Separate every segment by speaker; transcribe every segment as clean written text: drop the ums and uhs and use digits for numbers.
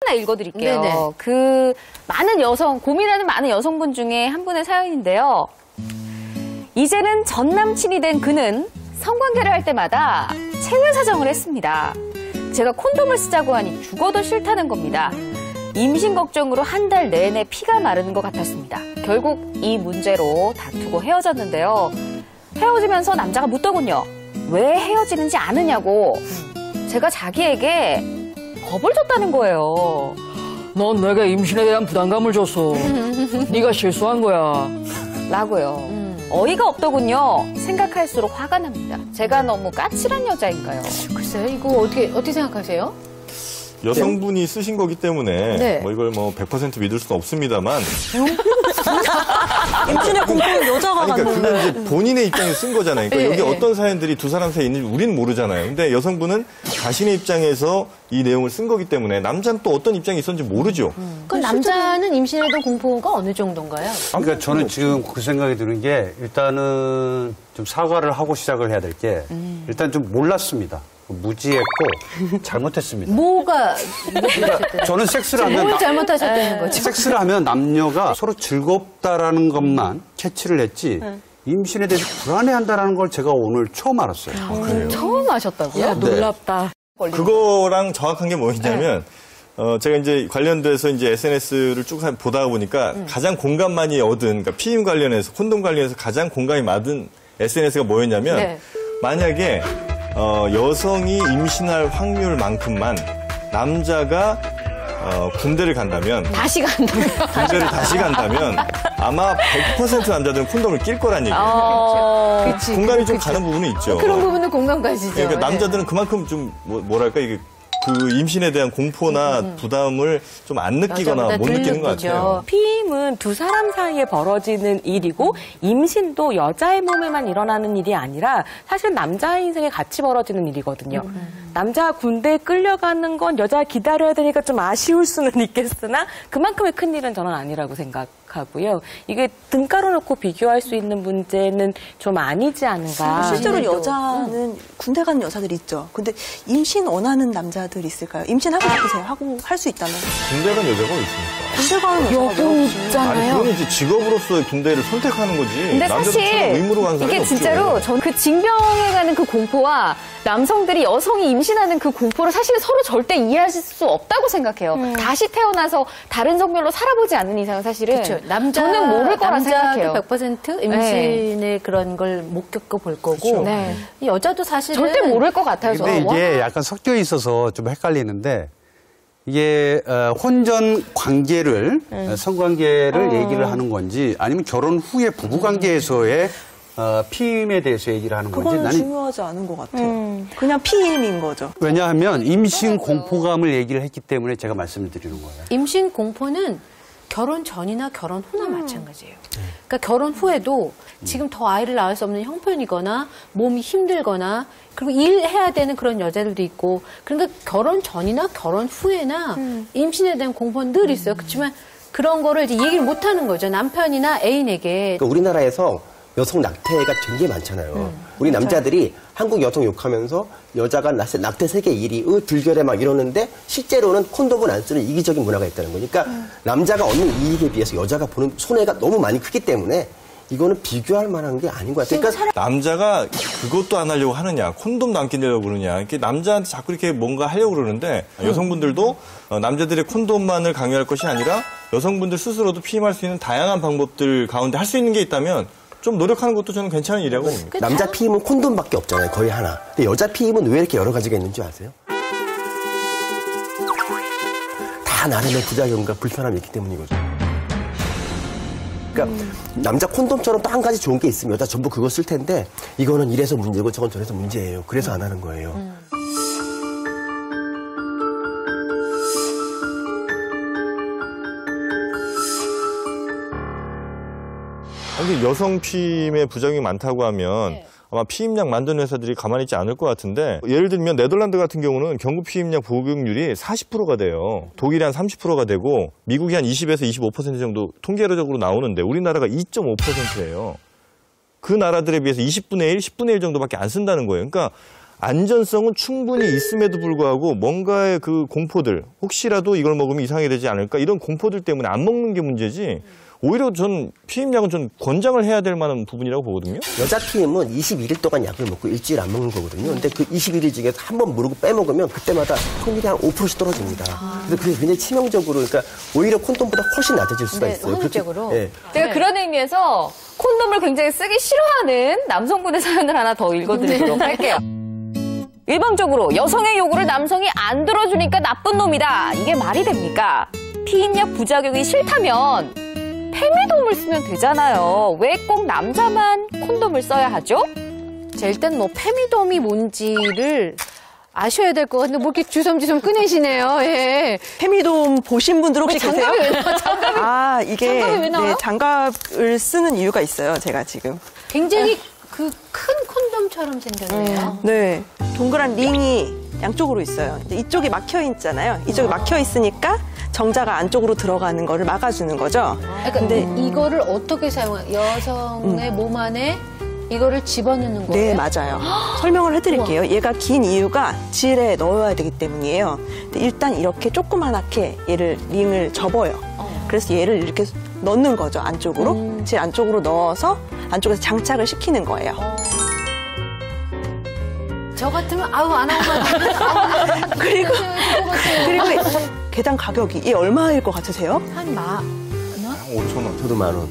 Speaker 1: 하나 읽어드릴게요.
Speaker 2: 네네.
Speaker 1: 그 고민하는 많은 여성분 중에 한 분의 사연인데요. 이제는 전 남친이 된 그는 성관계를 할 때마다 체외 사정을 했습니다. 제가 콘돔을 쓰자고 하니 죽어도 싫다는 겁니다. 임신 걱정으로 한 달 내내 피가 마르는 것 같았습니다. 결국 이 문제로 다투고 헤어졌는데요. 헤어지면서 남자가 묻더군요. 왜 헤어지는지 아느냐고. 제가 자기에게 겁을 줬다는 거예요.
Speaker 3: 넌 내게 임신에 대한 부담감을 줬어. 네가 실수한 거야.
Speaker 1: 라고요. 어이가 없더군요. 생각할수록 화가 납니다. 제가 너무 까칠한 여자인가요?
Speaker 2: 글쎄요, 이거 어떻게 생각하세요?
Speaker 4: 여성분이 쓰신 거기 때문에
Speaker 2: 네.
Speaker 4: 뭐 이걸 뭐 100% 믿을 수는 없습니다만
Speaker 5: 임신의 공포는 여자가
Speaker 4: 그러니까
Speaker 5: 갖는데.
Speaker 4: 그건 이제 본인의 입장에서 쓴 거잖아요. 그러니까 여기 어떤 사연들이 두 사람 사이에 있는지 우리는 모르잖아요. 근데 여성분은 자신의 입장에서 이 내용을 쓴 거기 때문에 남자는 또 어떤 입장이 있었는지 모르죠.
Speaker 2: 그 남자는 임신에 대한 공포가 어느 정도인가요?
Speaker 6: 그러니까 저는 지금 그 생각이 드는 게 일단은 좀 사과를 하고 시작을 해야 될 게 일단 좀 몰랐습니다. 무지했고 잘못했습니다.
Speaker 2: 뭐가
Speaker 6: 저는 섹스를 하면
Speaker 2: 뭘 잘못하셨다는 거죠?
Speaker 6: 섹스를 하면 남녀가 서로 즐겁다라는 것만 캐치를 했지 임신에 대해서 불안해한다는 걸 제가 오늘 처음 알았어요.
Speaker 4: 그래요?
Speaker 1: 처음 하셨다고요?
Speaker 3: 놀랍다.
Speaker 4: 그거랑 정확한 게 뭐였냐면 제가 이제 관련돼서 이제 SNS를 쭉 보다 보니까 가장 공감 많이 얻은, 그러니까 피임 관련해서, 콘돔 관련해서 가장 공감이 많은 SNS가 뭐였냐면,
Speaker 1: 네.
Speaker 4: 만약에 여성이 임신할 확률만큼만 남자가 군대를 간다면,
Speaker 1: 다시 간다면.
Speaker 4: 군대를 다시 간다면 아마 100% 남자들은 콘돔을 낄 거란 얘기예요.
Speaker 2: 그치,
Speaker 4: 공감이 좀 가는 부분은 있죠.
Speaker 2: 그런 부분은 공감 가시죠.
Speaker 4: 그러니까
Speaker 2: 네.
Speaker 4: 남자들은 그만큼 좀 뭐랄까 이게 그 임신에 대한 공포나 부담을 좀 안 느끼거나 못 느끼는 것 같아요.
Speaker 7: 피임은 두 사람 사이에 벌어지는 일이고 임신도 여자의 몸에만 일어나는 일이 아니라 사실 남자의 인생에 같이 벌어지는 일이거든요. 남자가 군대에 끌려가는 건 여자가 기다려야 되니까 좀 아쉬울 수는 있겠으나 그만큼의 큰 일은 저는 아니라고 생각하고요. 이게 등가로 놓고 비교할 수 있는 문제는 좀 아니지 않은가.
Speaker 5: 실제로 여자는 군대 가는 여자들 있죠. 근데 임신 원하는 남자들 있을까요? 임신하고 싶으세요? 할 수 있다면.
Speaker 4: 군대 간 여자가 있습니까?
Speaker 5: 군대 가는 여자가
Speaker 1: 여분
Speaker 4: 아니
Speaker 1: 있잖아요.
Speaker 4: 그건 이제 직업으로서의 군대를 선택하는 거지.
Speaker 1: 근데 사실
Speaker 4: 의무로 가는 사람이
Speaker 1: 이게
Speaker 4: 없죠.
Speaker 1: 진짜로 전 그 징병에 가는 그 공포와 남성들이 여성이 임신하는 그 공포를 사실은 서로 절대 이해하실 수 없다고 생각해요. 다시 태어나서 다른 성별로 살아보지 않는 이상 사실은
Speaker 2: 그렇죠.
Speaker 1: 저는 모를 거라 생각해요.
Speaker 2: 100% 임신의 그런 걸 못 겪어볼 거고
Speaker 4: 그렇죠.
Speaker 1: 네.
Speaker 2: 이 여자도 사실은
Speaker 1: 절대 모를 것 같아요.
Speaker 6: 근데
Speaker 1: 저는.
Speaker 6: 이게 약간 섞여 있어서 좀 헷갈리는데 이게 혼전 관계를 성관계를 얘기를 하는 건지 아니면 결혼 후에 부부 관계에서의 피임에 대해서 얘기를 하는 건지
Speaker 5: 그거는
Speaker 6: 나는
Speaker 5: 중요하지 않은 것 같아요. 그냥 피임인 거죠.
Speaker 6: 왜냐하면 임신 공포감을 얘기를 했기 때문에 제가 말씀을 드리는 거예요.
Speaker 2: 임신 공포는 결혼 전이나 결혼 후나 마찬가지예요. 그러니까 결혼 후에도 지금 더 아이를 낳을 수 없는 형편이거나 몸이 힘들거나 그리고 일해야 되는 그런 여자들도 있고 그러니까 결혼 전이나 결혼 후에나 임신에 대한 공포는 늘 있어요. 그렇지만 그런 거를 이제 얘기를 못 하는 거죠. 남편이나 애인에게.
Speaker 8: 그러니까 우리나라에서 여성 낙태가 되게 많잖아요. 우리 남자들이 한국 여성 욕하면서 여자가 낙태 세계 1위, 들결에 막 이러는데 실제로는 콘돔을 안 쓰는 이기적인 문화가 있다는 거니까 남자가 얻는 이익에 비해서 여자가 보는 손해가 너무 많이 크기 때문에 이거는 비교할 만한 게 아닌 것 같아요. 그러니까
Speaker 4: 남자가 그것도 안 하려고 하느냐, 콘돔도 안 끼려고 그러냐. 이렇게 남자한테 자꾸 이렇게 뭔가 하려고 그러는데 여성분들도 남자들의 콘돔만을 강요할 것이 아니라 여성분들 스스로도 피임할 수 있는 다양한 방법들 가운데 할 수 있는 게 있다면 좀 노력하는 것도 저는 괜찮은 일이라고 봅니다.
Speaker 8: 남자 피임은 콘돔밖에 없잖아요. 거의 하나. 근데 여자 피임은 왜 이렇게 여러 가지가 있는 줄 아세요? 다 나름의 부작용과 불편함이 있기 때문이거든요. 그러니까 남자 콘돔처럼 또 한 가지 좋은 게 있으면 여자 전부 그거 쓸 텐데 이거는 이래서 문제고 저건 저래서 문제예요. 그래서 안 하는 거예요.
Speaker 4: 근데 여성 피임의 부작용이 많다고 하면 아마 피임약 만드는 회사들이 가만히 있지 않을 것 같은데 예를 들면 네덜란드 같은 경우는 경구 피임약 복용률이 40%가 돼요. 독일이 한 30%가 되고 미국이 한 20에서 25% 정도 통계적으로 나오는데 우리나라가 2.5%예요. 그 나라들에 비해서 20분의 1, 10분의 1 정도밖에 안 쓴다는 거예요. 그러니까 안전성은 충분히 있음에도 불구하고 뭔가의 그 공포들, 혹시라도 이걸 먹으면 이상이 되지 않을까 이런 공포들 때문에 안 먹는 게 문제지. 오히려 전 피임약은 좀 권장을 해야 될 만한 부분이라고 보거든요.
Speaker 8: 여자 피임은 21일 동안 약을 먹고 일주일 안 먹는 거거든요. 근데 그 21일 중에 한 번 모르고 빼먹으면 그때마다 확률이 한 5%씩 떨어집니다. 그래서 그게 굉장히 치명적으로, 그러니까 오히려 콘돔보다 훨씬 낮아질 수가
Speaker 2: 네,
Speaker 8: 있어요.
Speaker 2: 확률적으로.
Speaker 8: 네.
Speaker 1: 제가 그런 의미에서 콘돔을 굉장히 쓰기 싫어하는 남성분의 사연을 하나 더 읽어드리도록 할게요. 일방적으로 여성의 요구를 남성이 안 들어주니까 나쁜 놈이다. 이게 말이 됩니까? 피임약 부작용이 싫다면 페미돔을 쓰면 되잖아요. 왜 꼭 남자만 콘돔을 써야 하죠?
Speaker 2: 자, 일단 뭐 페미돔이 뭔지를 아셔야 될 것 같은데 뭐 이렇게 주섬주섬 꺼내시네요. 예.
Speaker 5: 페미돔 보신 분들 혹시 계세요?
Speaker 2: 장갑이 왜 나와? 장갑이.
Speaker 5: 아, 이게
Speaker 2: 장갑이 왜 나와요?
Speaker 5: 네, 장갑을 쓰는 이유가 있어요. 제가 지금.
Speaker 2: 굉장히 그 큰 콘돔처럼 생겼네요.
Speaker 5: 네. 동그란 링이 양쪽으로 있어요. 이제 이쪽이 막혀 있잖아요. 이쪽이 막혀 있으니까 정자가 안쪽으로 들어가는 거를 막아주는 거죠.
Speaker 2: 근데 이거를 어떻게 사용해요? 여성의 몸 안에 이거를 집어넣는 거예요?
Speaker 5: 네, 맞아요. 설명을 해드릴게요. 얘가 긴 이유가 질에 넣어야 되기 때문이에요. 근데 일단 이렇게 조그만하게 얘를 링을 접어요. 그래서 얘를 이렇게 넣는 거죠, 안쪽으로. 질 안쪽으로 넣어서 안쪽에서 장착을 시키는 거예요.
Speaker 2: 저 같으면 아우 안 하고
Speaker 5: 그리고 개당 가격이 얘 얼마일 것 같으세요?
Speaker 2: 한
Speaker 4: 5,000원.
Speaker 8: 저도 10,000원.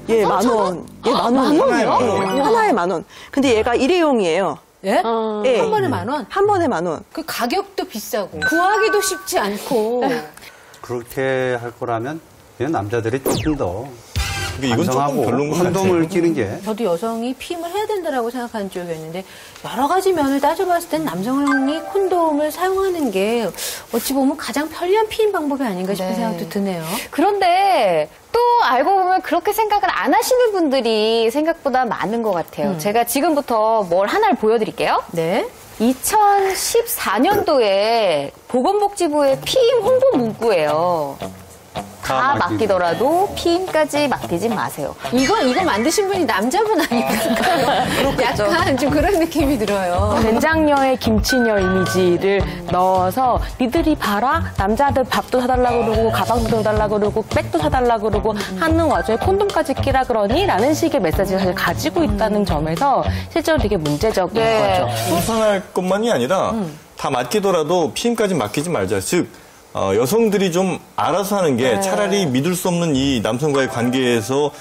Speaker 5: 얘 10,000원. 얘 10,000원이에요.
Speaker 4: 하나에 10,000원.
Speaker 5: 하나에 10,000원. 근데 얘가 일회용이에요.
Speaker 2: 예?
Speaker 5: 예.
Speaker 2: 한 번에 10,000원?
Speaker 5: 한 번에 10,000원.
Speaker 2: 그 가격도 비싸고 구하기도 쉽지 않고
Speaker 6: 그렇게 할 거라면 그냥 남자들이 조금 더
Speaker 4: 이건 조금
Speaker 6: 반성하고
Speaker 4: 별로인 것 같아요.
Speaker 6: 콘돔을 끼는 게
Speaker 2: 저도 여성이 피임을 해야 된다라고 생각하는 쪽이었는데 여러 가지 면을 따져봤을 땐 남성이 콘돔을 사용하는 게 어찌 보면 가장 편리한 피임 방법이 아닌가 싶은 생각도 드네요.
Speaker 1: 그런데 또 알고 보면 그렇게 생각을 안 하시는 분들이 생각보다 많은 것 같아요. 제가 지금부터 뭘 하나를 보여드릴게요.
Speaker 2: 네.
Speaker 1: 2014년도에 보건복지부의 피임 홍보 문구예요. 다 맡기더라도 피임까지 맡기지 마세요.
Speaker 2: 이거 만드신 분이 남자분 아니었을까요? 약간 좀 그런 느낌이 들어요.
Speaker 7: 된장녀의 김치녀 이미지를 넣어서 니들이 봐라 남자들 밥도 사달라고 그러고 가방도 사달라고 그러고 백도 사달라고 그러고 하는 와중에 콘돔까지 끼라 그러니? 라는 식의 메시지를 사실 가지고 있다는 점에서 실제로 되게 문제적인 거죠.
Speaker 4: 수상할 것만이 아니라 다 맡기더라도 피임까지 맡기지 말자. 즉 여성들이 좀 알아서 하는 게 차라리 믿을 수 없는 이 남성과의 관계에서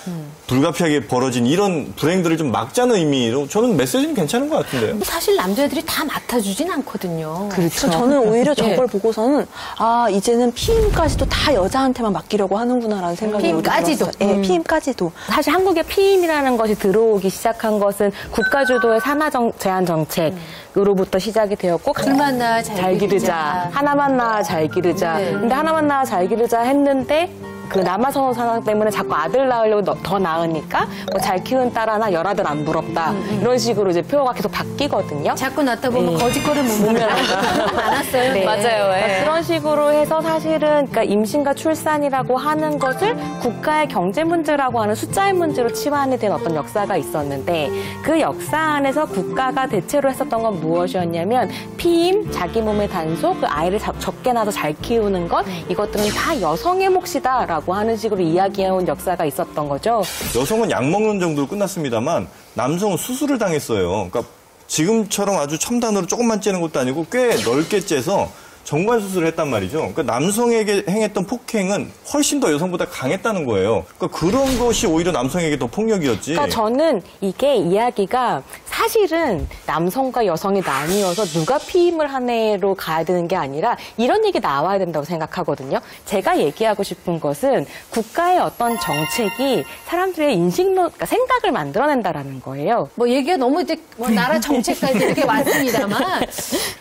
Speaker 4: 불가피하게 벌어진 이런 불행들을 좀 막자는 의미로 저는 메시지는 괜찮은 것 같은데요.
Speaker 2: 사실 남자들이 다 맡아주진 않거든요.
Speaker 5: 그래서 저는 오히려 저걸 보고서는 아 이제는 피임까지도 다 여자한테만 맡기려고 하는구나라는 생각이
Speaker 2: 피임까지도?
Speaker 5: 들었어요. 네, 피임까지도.
Speaker 7: 사실 한국에 피임이라는 것이 들어오기 시작한 것은 국가주도의 산하 제한 정책으로부터 시작이 되었고
Speaker 2: 둘만 낳아 잘 기르자.
Speaker 7: 하나만 낳아 잘 기르자.
Speaker 2: 네.
Speaker 7: 근데 하나만 낳아 잘 기르자 했는데 그 남아선호 상황 때문에 자꾸 아들 낳으려고 더 낳으니까 뭐 잘 키운 딸 하나 열아들 안 부럽다. 이런 식으로 이제 표어가 계속 바뀌거든요.
Speaker 2: 자꾸 낳다 보면 거짓거를 못 면한다. 많았어요.
Speaker 7: 네.
Speaker 1: 맞아요.
Speaker 7: 그러니까 그런 식으로 해서 사실은 그러니까 임신과 출산이라고 하는 것을 국가의 경제 문제라고 하는 숫자의 문제로 치환이 된 어떤 역사가 있었는데 그 역사 안에서 국가가 대체로 했었던 건 무엇이었냐면 피임, 자기 몸의 단속, 그 아이를 적게 낳아서 잘 키우는 것 이것들은 다 여성의 몫이다라고 하는 식으로 이야기해온 역사가 있었던 거죠.
Speaker 4: 여성은 약 먹는 정도로 끝났습니다만 남성은 수술을 당했어요. 그러니까 지금처럼 아주 첨단으로 조금만 째는 것도 아니고 꽤 넓게 째서 정관 수술을 했단 말이죠. 그러니까 남성에게 행했던 폭행은 훨씬 더 여성보다 강했다는 거예요. 그러니까 그런 것이 오히려 남성에게 더 폭력이었지.
Speaker 7: 그러니까 저는 이게 이야기가 사실은 남성과 여성이 나뉘어서 누가 피임을 한 해로 가야 되는 게 아니라 이런 얘기 나와야 된다고 생각하거든요. 제가 얘기하고 싶은 것은 국가의 어떤 정책이 사람들의 그러니까 생각을 만들어낸다라는 거예요.
Speaker 2: 뭐 얘기가 너무 이제 뭐 나라 정책까지 이렇게 왔습니다만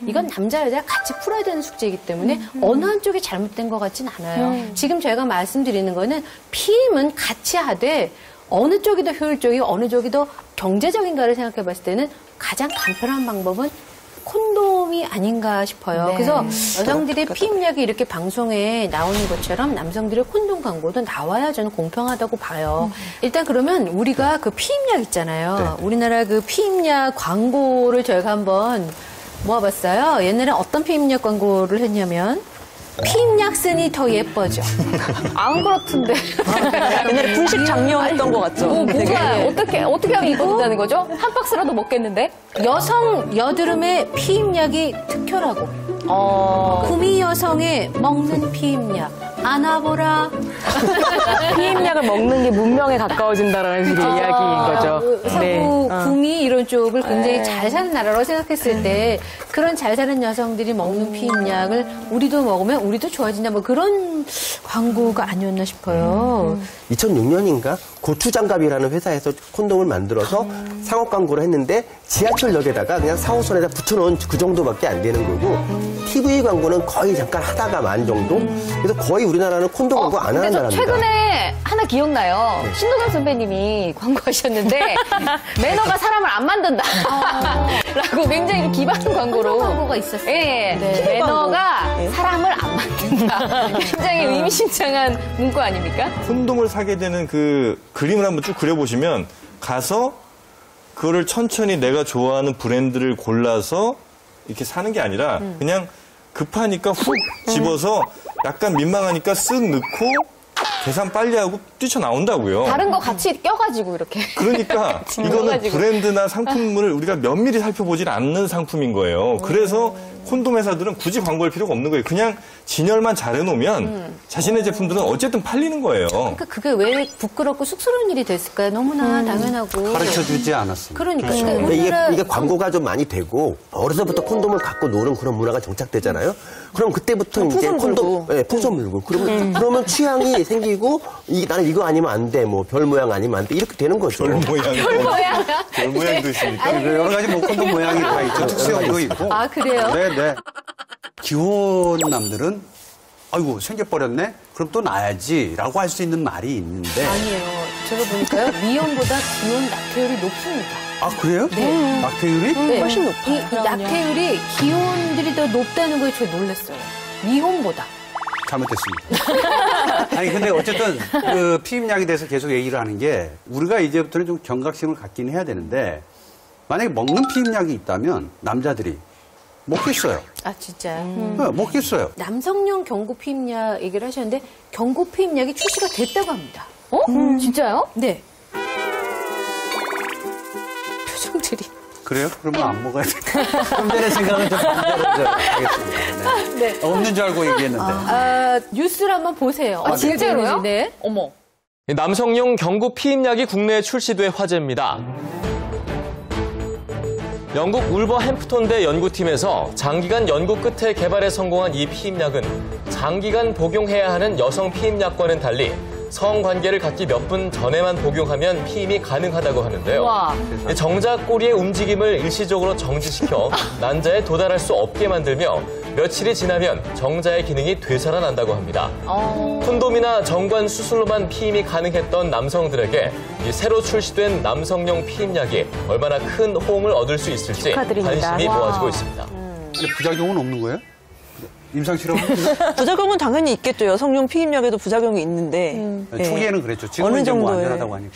Speaker 2: 이건 남자 여자가 같이 풀어야 되는 숙제이기 때문에 어느 한쪽이 잘못된 것 같진 않아요. 지금 제가 말씀드리는 거는 피임은 같이 하되 어느 쪽이 더 효율적이고 어느 쪽이 더 경제적인가를 생각해 봤을 때는 가장 간편한 방법은 콘돔이 아닌가 싶어요.
Speaker 1: 네.
Speaker 2: 그래서 여성들의 피임약이 이렇게 방송에 나오는 것처럼 남성들의 콘돔 광고도 나와야 저는 공평하다고 봐요. 일단 그러면 우리가 그 피임약 있잖아요. 우리나라 그 피임약 광고를 저희가 한번 모아봤어요. 옛날에 어떤 피임약 광고를 했냐면 피임약 쓰니 더 예뻐져.
Speaker 1: 안 그렇던데.
Speaker 5: 옛날에 분식 장려 했던 것 같죠?
Speaker 1: 뭐가 어떻게 하면 이뻐진다는 거죠? 한 박스라도 먹겠는데?
Speaker 2: 여성 여드름에 피임약이 특효라고. 구미 여성의 먹는 피임약. 안아보라.
Speaker 7: 피임약을 먹는 게 문명에 가까워진다라는 식의 이야기인 거죠.
Speaker 2: 서구 구미 이런 쪽을 굉장히 잘 사는 나라로 생각했을 때 그런 잘 사는 여성들이 먹는 피임약을 우리도 먹으면 우리도 좋아진다 뭐 그런 광고가 아니었나 싶어요.
Speaker 8: 2006년인가 고추장갑이라는 회사에서 콘돔을 만들어서 상업 광고를 했는데 지하철역에다가 그냥 4호선에다 붙여놓은 그 정도밖에 안 되는 거고 TV 광고는 거의 잠깐 하다가 만 정도. 그래서 거의 우리나라는 콘돔 광고 안 하는
Speaker 1: 근데 저
Speaker 8: 나라입니다.
Speaker 1: 최근에 하나 기억나요. 신동엽 선배님이 광고하셨는데 매너가 사람을 안 만든다. 라고 굉장히 기발한 광고로.
Speaker 2: 광고가 있었어요.
Speaker 1: 예,
Speaker 2: 네.
Speaker 1: 매너가 사람을 안 만든다. 굉장히 의미심장한 문구 아닙니까?
Speaker 4: 콘돔을 사게 되는 그 그림을 한번 쭉 그려보시면 가서 그거를 천천히 내가 좋아하는 브랜드를 골라서 이렇게 사는 게 아니라 그냥 급하니까 훅 집어서 약간 민망하니까 쓱 넣고 계산 빨리 하고 뛰쳐나온다고요.
Speaker 1: 다른 거 같이 껴가지고 이렇게.
Speaker 4: 그러니까 이거는
Speaker 1: 넣어가지고.
Speaker 4: 브랜드나 상품을 우리가 면밀히 살펴보질 않는 상품인 거예요. 그래서 콘돔 회사들은 굳이 광고할 필요가 없는 거예요. 그냥 진열만 잘해놓으면 자신의 제품들은 어쨌든 팔리는 거예요.
Speaker 2: 그러니까 그게 왜 부끄럽고 쑥스러운 일이 됐을까요? 너무나 당연하고.
Speaker 6: 가르쳐주지 않았습니다.
Speaker 2: 그러니까.
Speaker 8: 근데 이게 광고가 좀 많이 되고 어려서부터 콘돔을 갖고 노는 그런 문화가 정착되잖아요. 그럼 그때부터 이제 콘돔, 풍선 물고 그러면 취향이 생기고 나는 이거 아니면 안 돼, 뭐 별 모양 아니면 안 돼 이렇게 되는 거죠.
Speaker 4: 별 모양.
Speaker 1: 뭐야?
Speaker 4: 별 모양도 있으니까.
Speaker 6: 여러 가지 뭐 콘돔 모양이 다 있죠. 특수형도 있고.
Speaker 2: 아, 그래요?
Speaker 6: 네. 기혼 남들은 아이고 생겨버렸네? 그럼 또 놔야지라고 할 수 있는 말이 있는데.
Speaker 2: 아니에요. 제가 보니까요. 미혼보다 기혼 낙태율이 높습니다.
Speaker 6: 아 그래요? 네. 낙태율이?
Speaker 2: 네.
Speaker 5: 훨씬 높아요.
Speaker 2: 이 낙태율이 기혼들이 더 높다는 거에 제가 놀랐어요. 미혼보다.
Speaker 6: 잘못됐습니다. 아니 근데 어쨌든 그 피임약에 대해서 계속 얘기를 하는 게 우리가 이제부터는 좀 경각심을 갖긴 해야 되는데 만약에 먹는 피임약이 있다면 남자들이 먹겠어요.
Speaker 2: 아, 진짜요?
Speaker 6: 네, 먹겠어요.
Speaker 2: 남성용 경구 피임약 얘기를 하셨는데 경구 피임약이 출시가 됐다고 합니다.
Speaker 1: 진짜요?
Speaker 2: 네. 표정들이.
Speaker 6: 그래요? 그러면 안 먹어야 돼. 좀 전에 생각은 좀 반대로 하겠습니다. 네. 없는 줄 알고 얘기했는데.
Speaker 2: 뉴스를 한번 보세요.
Speaker 1: 아, 진짜로요?
Speaker 2: 네.
Speaker 1: 어머.
Speaker 9: 남성용 경구 피임약이 국내에 출시돼 화제입니다. 영국 울버햄프톤대 연구팀에서 장기간 연구 끝에 개발에 성공한 이 피임약은 장기간 복용해야 하는 여성 피임약과는 달리 성관계를 갖기 몇 분 전에만 복용하면 피임이 가능하다고 하는데요.
Speaker 1: 와.
Speaker 9: 정작 꼬리의 움직임을 일시적으로 정지시켜 난자에 도달할 수 없게 만들며 며칠이 지나면 정자의 기능이 되살아난다고 합니다. 콘돔이나 정관 수술로만 피임이 가능했던 남성들에게 이 새로 출시된 남성용 피임약이 얼마나 큰 호응을 얻을 수 있을지
Speaker 1: 축하드립니다.
Speaker 9: 관심이 모아지고 있습니다.
Speaker 6: 근데 부작용은 없는 거예요? 임상실험?
Speaker 5: 부작용은 당연히 있겠죠. 여성용 피임약에도 부작용이 있는데.
Speaker 6: 초기에는 그랬죠. 지금은
Speaker 5: 어느
Speaker 6: 이제 뭐
Speaker 5: 정도의-
Speaker 6: 안전하다고 하니까.